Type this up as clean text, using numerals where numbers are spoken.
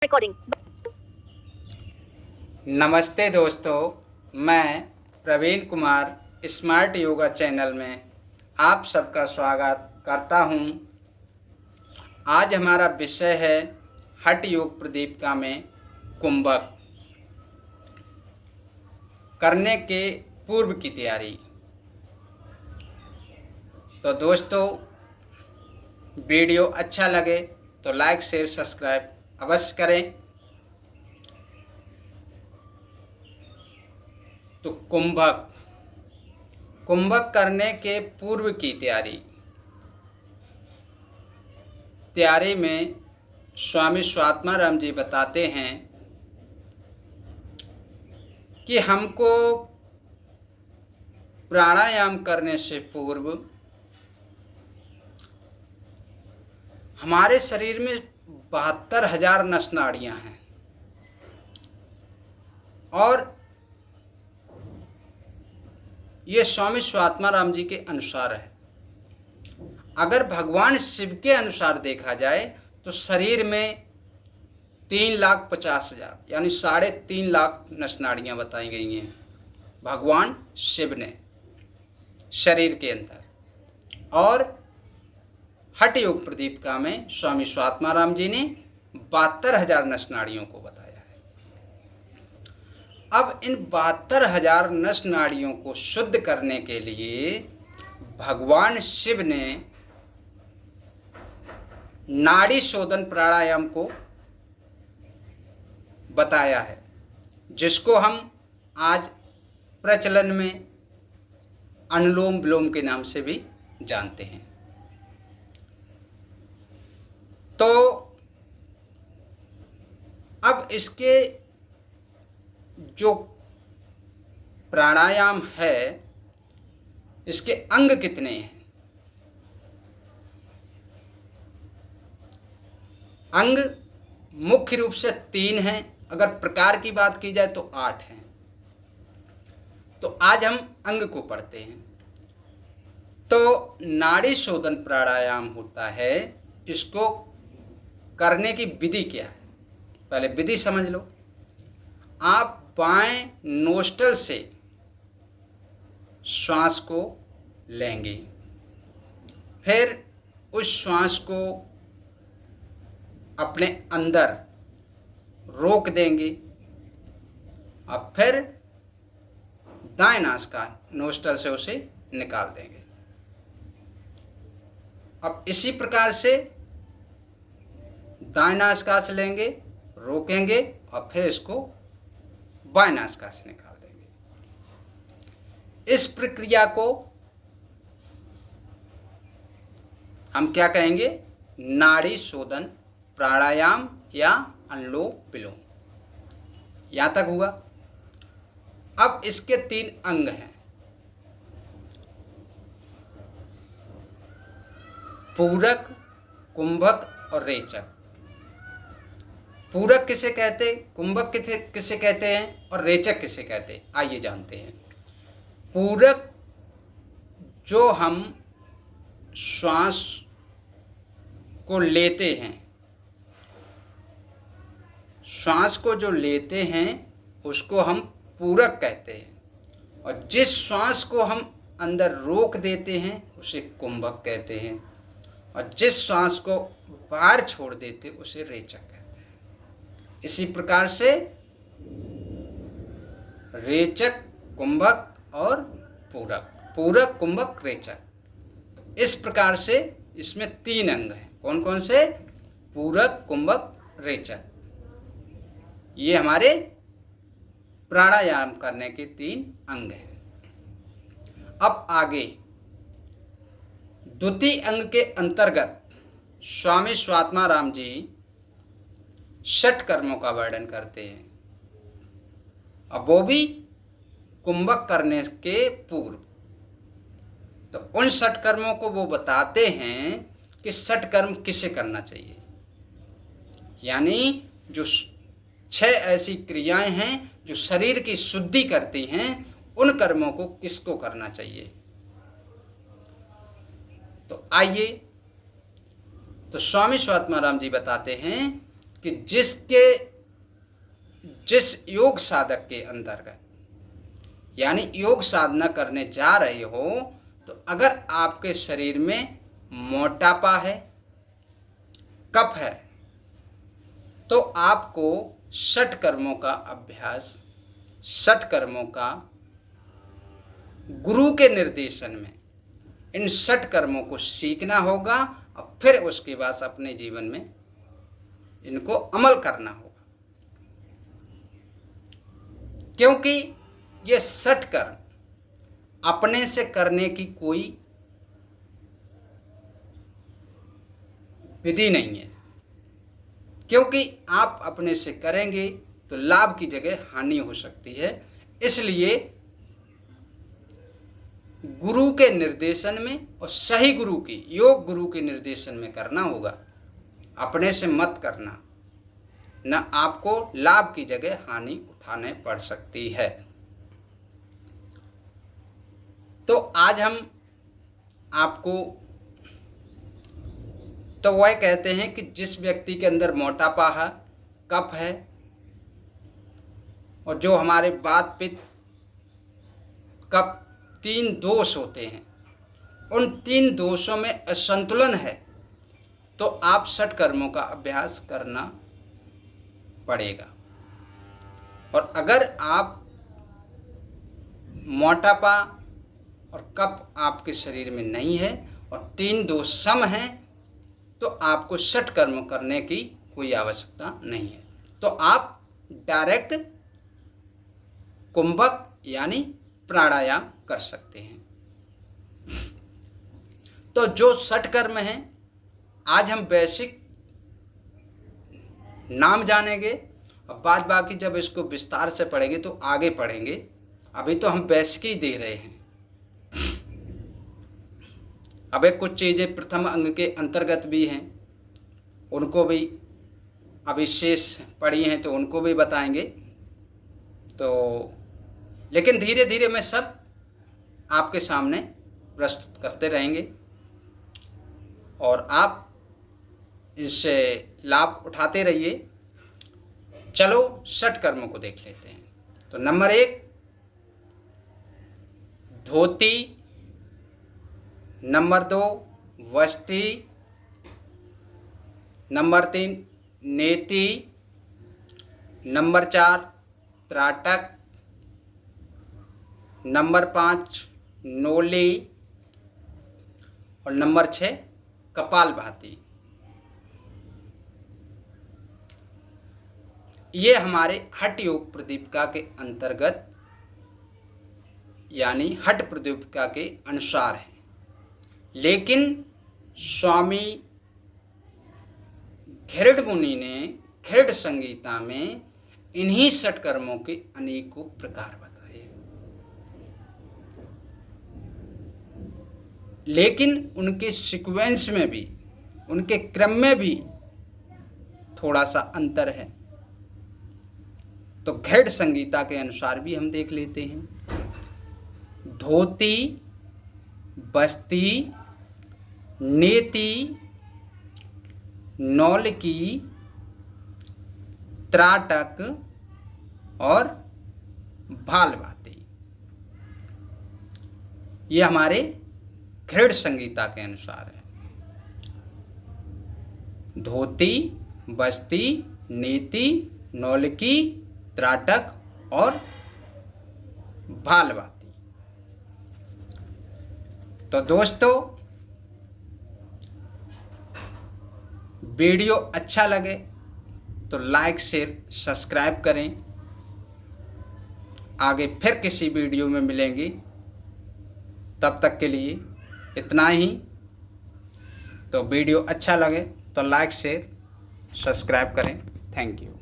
Recording. नमस्ते दोस्तों, मैं प्रवीण कुमार स्मार्ट योगा चैनल में आप सबका स्वागत करता हूं। आज हमारा विषय है हठ योग प्रदीपिका में कुंभक करने के पूर्व की तैयारी। तो दोस्तों, वीडियो अच्छा लगे तो लाइक शेयर सब्सक्राइब अवश्य करें। तो कुंभक करने के पूर्व की तैयारी में स्वामी स्वात्माराम जी बताते हैं कि हमको प्राणायाम करने से पूर्व हमारे शरीर में 72,000 नस नाड़ियाँ हैं और ये स्वामी स्वात्माराम जी के अनुसार है। अगर भगवान शिव के अनुसार देखा जाए तो शरीर में 3,50,000 यानी 3.5 लाख नस नाड़ियाँ बताई गई हैं भगवान शिव ने शरीर के अंदर। और हठ योग प्रदीपिका में स्वामी स्वात्माराम जी ने 72,000 नस नाड़ियों को बताया है। अब इन 72,000 नस नाड़ियों को शुद्ध करने के लिए भगवान शिव ने नाड़ी शोधन प्राणायाम को बताया है, जिसको हम आज प्रचलन में अनुलोम विलोम के नाम से भी जानते हैं। तो अब इसके जो प्राणायाम है, इसके अंग कितने हैं? अंग मुख्य रूप से 3 हैं। अगर प्रकार की बात की जाए तो 8 हैं। तो आज हम अंग को पढ़ते हैं। तो नाड़ी शोधन प्राणायाम होता है, इसको करने की विधि क्या है? पहले विधि समझ लो। आप बाएं नोस्ट्रल से श्वास को लेंगे, फिर उस श्वास को अपने अंदर रोक देंगे और फिर दाएं नासिका नोस्ट्रल से उसे निकाल देंगे। अब इसी प्रकार से दाएं नासिका से लेंगे, रोकेंगे और फिर इसको बाएं नासिका से निकाल देंगे। इस प्रक्रिया को हम क्या कहेंगे? नाड़ी शोधन प्राणायाम या अनुलोम विलोम। यहां तक हुआ। अब इसके 3 अंग हैं। पूरक, कुंभक और रेचक। पूरक किसे कहते, कुंभक किसे कहते हैं और रेचक किसे कहते हैं? आइए जानते हैं। पूरक जो हम श्वास को लेते हैं, श्वास को जो लेते हैं उसको हम पूरक कहते हैं, और जिस श्वास को हम अंदर रोक देते हैं उसे कुंभक कहते हैं, और जिस श्वास को बाहर छोड़ देते उसे रेचक कहते हैं। इसी प्रकार से रेचक, कुंभक और पूरक, पूरक, कुंभक, रेचक। इस प्रकार से इसमें 3 अंग हैं। कौन कौन से? पूरक, कुंभक, रेचक। ये हमारे प्राणायाम करने के 3 अंग हैं। अब आगे द्वितीय अंग के अंतर्गत स्वामी स्वात्माराम जी 6 कर्मों का वर्णन करते हैं, अब वो भी कुंभक करने के पूर्व। तो उन 6 कर्मों को वो बताते हैं कि 6 कर्म किसे करना चाहिए, यानी जो 6 ऐसी क्रियाएं हैं जो शरीर की शुद्धि करती हैं, उन कर्मों को किसको करना चाहिए। तो आइए, तो स्वामी स्वात्माराम जी बताते हैं कि जिस योग साधक के अंतर्गत यानी योग साधना करने जा रहे हो, तो अगर आपके शरीर में मोटापा है, कफ है, तो आपको 60 कर्मों का अभ्यास, 60 कर्मों का गुरु के निर्देशन में इन 60 कर्मों को सीखना होगा और फिर उसके बाद अपने जीवन में इनको अमल करना होगा। क्योंकि ये 60 कर्म अपने से करने की कोई विधि नहीं है, क्योंकि आप अपने से करेंगे तो लाभ की जगह हानि हो सकती है। इसलिए गुरु के निर्देशन में और सही गुरु की, योग गुरु के निर्देशन में करना होगा, अपने से मत करना, न आपको लाभ की जगह हानि उठाने पड़ सकती है। तो आज हम आपको तो वह कहते हैं कि जिस व्यक्ति के अंदर मोटापा है, कफ है और जो हमारे वात पित्त कफ 3 दोष होते हैं, उन 3 दोषों में असंतुलन है, तो आप 60 कर्मों का अभ्यास करना पड़ेगा। और अगर आप मोटापा और कफ आपके शरीर में नहीं है और 3 दोष सम हैं, तो आपको 60 कर्म करने की कोई आवश्यकता नहीं है। तो आप डायरेक्ट कुंभक यानी प्राणायाम कर सकते हैं। तो जो 60 कर्म हैं, आज हम बेसिक नाम जानेंगे और बाद बाकी जब इसको विस्तार से पढ़ेंगे तो आगे पढ़ेंगे। अभी तो हम बेसिक ही दे रहे हैं। अबे कुछ चीज़ें प्रथम अंग के अंतर्गत भी हैं, उनको भी अभी शेष पढ़ी हैं तो उनको भी बताएंगे। तो लेकिन धीरे धीरे मैं सब आपके सामने प्रस्तुत करते रहेंगे और आप इससे लाभ उठाते रहिए। चलो 60 कर्मों को देख लेते हैं। तो नंबर 1 धोती, नंबर 2 वस्ती, नंबर 3 नेति, नंबर 4 त्राटक, नंबर 5 नोली और नंबर 6 कपालभाति। ये हमारे हठ योग प्रदीपिका के अंतर्गत यानी हठ प्रदीपिका के अनुसार है। लेकिन स्वामी घृड मुनि ने घृड संगीता में इन्हीं 60 कर्मों के अनेकों प्रकार बताए, लेकिन उनके सीक्वेंस में भी, उनके क्रम में भी थोड़ा सा अंतर है। तो घृड संगीता के अनुसार भी हम देख लेते हैं। धोती, बस्ती, नेति, नौलकी, त्राटक और भालभाती, ये हमारे घृड संगीता के अनुसार है। धोती, बस्ती, नेति, नौलकी, त्राटक और भालभाती। तो दोस्तों, वीडियो अच्छा लगे तो लाइक शेयर सब्सक्राइब करें। आगे फिर किसी वीडियो में मिलेंगे, तब तक के लिए इतना ही। तो वीडियो अच्छा लगे तो लाइक शेयर सब्सक्राइब करें। Thank you.